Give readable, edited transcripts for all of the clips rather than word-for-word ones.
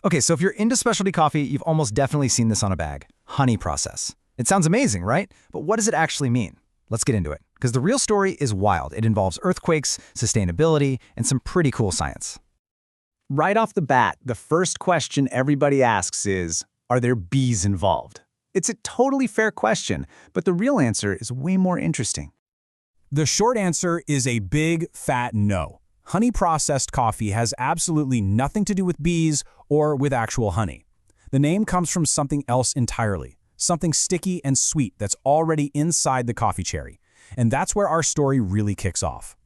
Okay, so if you're into specialty coffee, you've almost definitely seen this on a bag. Honey process. It sounds amazing, right? But what does it actually mean? Let's get into it, because the real story is wild. It involves earthquakes, sustainability, and some pretty cool science. Right off the bat, the first question everybody asks is, are there bees involved? It's a totally fair question, but the real answer is way more interesting. The short answer is a big, fat no. Honey-processed coffee has absolutely nothing to do with bees or with actual honey. The name comes from something else entirely, something sticky and sweet that's already inside the coffee cherry. And that's where our story really kicks off.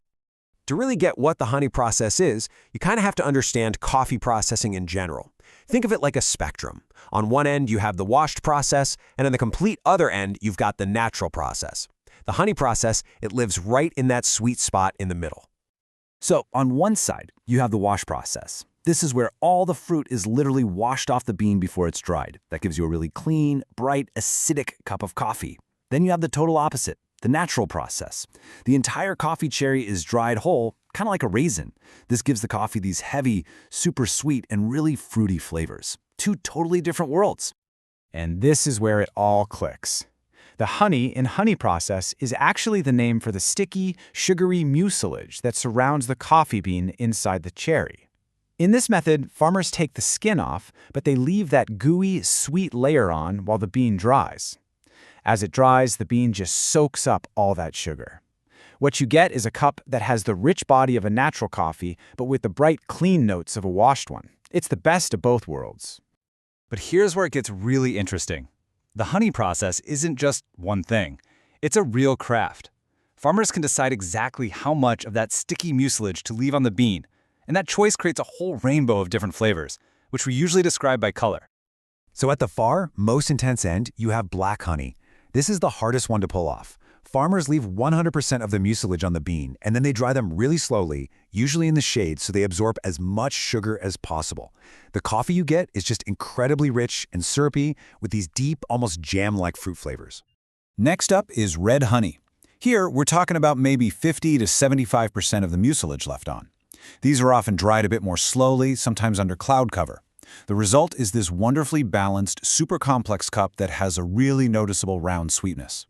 To really get what the honey process is, you kind of have to understand coffee processing in general. Think of it like a spectrum. On one end, you have the washed process, and on the complete other end, you've got the natural process. The honey process, it lives right in that sweet spot in the middle. So, on one side, you have the wash process. This is where all the fruit is literally washed off the bean before it's dried. That gives you a really clean, bright, acidic cup of coffee. Then you have the total opposite, the natural process. The entire coffee cherry is dried whole, kind of like a raisin. This gives the coffee these heavy, super sweet, and really fruity flavors. Two totally different worlds. And this is where it all clicks. The honey in honey process is actually the name for the sticky, sugary mucilage that surrounds the coffee bean inside the cherry. In this method, farmers take the skin off, but they leave that gooey, sweet layer on while the bean dries. As it dries, the bean just soaks up all that sugar. What you get is a cup that has the rich body of a natural coffee, but with the bright, clean notes of a washed one. It's the best of both worlds. But here's where it gets really interesting. The honey process isn't just one thing. It's a real craft. Farmers can decide exactly how much of that sticky mucilage to leave on the bean, and that choice creates a whole rainbow of different flavors, which we usually describe by color. So at the far, most intense end, you have black honey. This is the hardest one to pull off. Farmers leave 100% of the mucilage on the bean, and then they dry them really slowly, usually in the shade, so they absorb as much sugar as possible. The coffee you get is just incredibly rich and syrupy with these deep, almost jam-like fruit flavors. Next up is red honey. Here, we're talking about maybe 50 to 75% of the mucilage left on. These are often dried a bit more slowly, sometimes under cloud cover. The result is this wonderfully balanced, super complex cup that has a really noticeable round sweetness.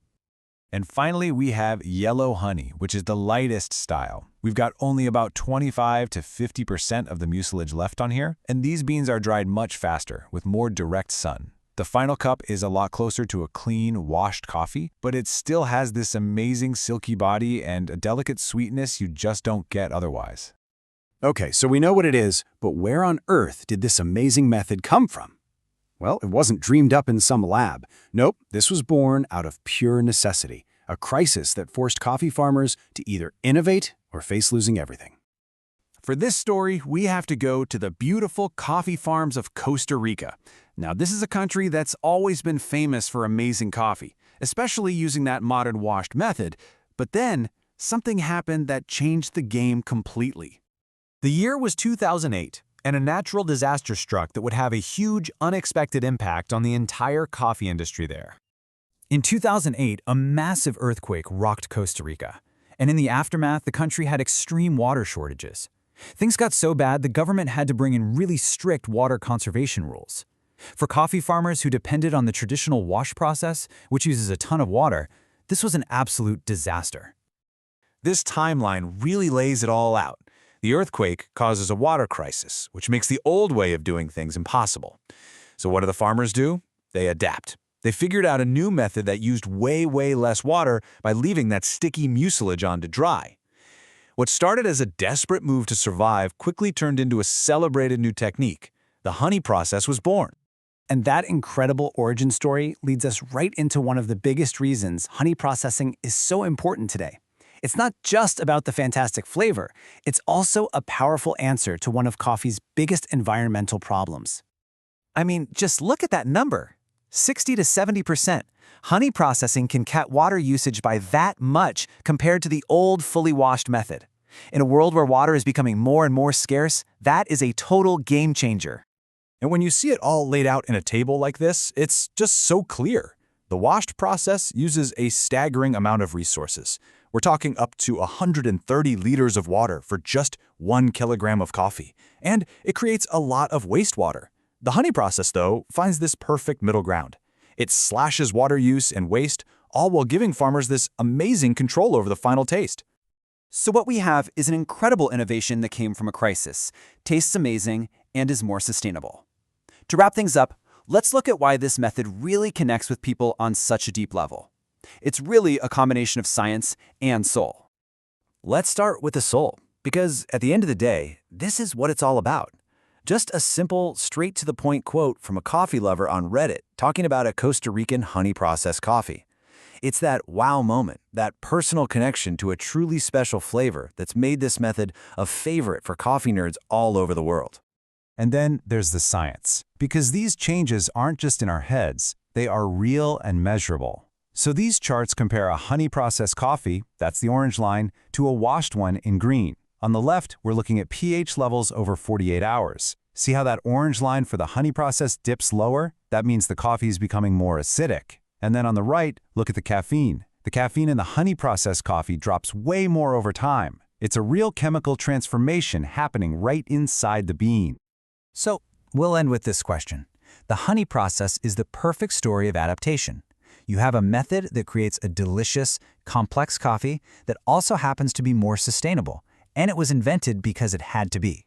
And finally, we have yellow honey, which is the lightest style. We've got only about 25 to 50% of the mucilage left on here, and these beans are dried much faster, with more direct sun. The final cup is a lot closer to a clean, washed coffee, but it still has this amazing silky body and a delicate sweetness you just don't get otherwise. Okay, so we know what it is, but where on earth did this amazing method come from? Well, it wasn't dreamed up in some lab. Nope, this was born out of pure necessity, a crisis that forced coffee farmers to either innovate or face losing everything. For this story, we have to go to the beautiful coffee farms of Costa Rica. Now, this is a country that's always been famous for amazing coffee, especially using that modern washed method. But then, something happened that changed the game completely. The year was 2008, and a natural disaster struck that would have a huge, unexpected impact on the entire coffee industry there. In 2008, a massive earthquake rocked Costa Rica, and in the aftermath, the country had extreme water shortages. Things got so bad, the government had to bring in really strict water conservation rules. For coffee farmers who depended on the traditional wash process, which uses a ton of water, this was an absolute disaster. This timeline really lays it all out. The earthquake causes a water crisis, which makes the old way of doing things impossible. So what do the farmers do? They adapt. They figured out a new method that used way less water by leaving that sticky mucilage on to dry. What started as a desperate move to survive quickly turned into a celebrated new technique. The honey process was born. And that incredible origin story leads us right into one of the biggest reasons honey processing is so important today. It's not just about the fantastic flavor, it's also a powerful answer to one of coffee's biggest environmental problems. I mean, just look at that number. 60 to 70%. Honey processing can cut water usage by that much compared to the old, fully washed method. In a world where water is becoming more and more scarce, that is a total game changer. And when you see it all laid out in a table like this, it's just so clear. The washed process uses a staggering amount of resources. We're talking up to 130 liters of water for just 1 kilogram of coffee. And it creates a lot of wastewater. The honey process, though, finds this perfect middle ground. It slashes water use and waste, all while giving farmers this amazing control over the final taste. So what we have is an incredible innovation that came from a crisis, tastes amazing, and is more sustainable. To wrap things up, let's look at why this method really connects with people on such a deep level. It's really a combination of science and soul. Let's start with the soul, because at the end of the day, this is what it's all about. Just a simple, straight-to-the-point quote from a coffee lover on Reddit talking about a Costa Rican honey-processed coffee. It's that wow moment, that personal connection to a truly special flavor that's made this method a favorite for coffee nerds all over the world. And then there's the science, because these changes aren't just in our heads, they are real and measurable. So these charts compare a honey-processed coffee, that's the orange line, to a washed one in green. On the left, we're looking at pH levels over 48 hours. See how that orange line for the honey process dips lower? That means the coffee is becoming more acidic. And then on the right, look at the caffeine. The caffeine in the honey processed coffee drops way more over time. It's a real chemical transformation happening right inside the bean. So, we'll end with this question. The honey process is the perfect story of adaptation. You have a method that creates a delicious, complex coffee that also happens to be more sustainable, and it was invented because it had to be.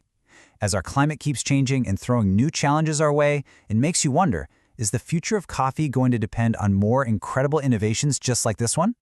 As our climate keeps changing and throwing new challenges our way, it makes you wonder, is the future of coffee going to depend on more incredible innovations just like this one?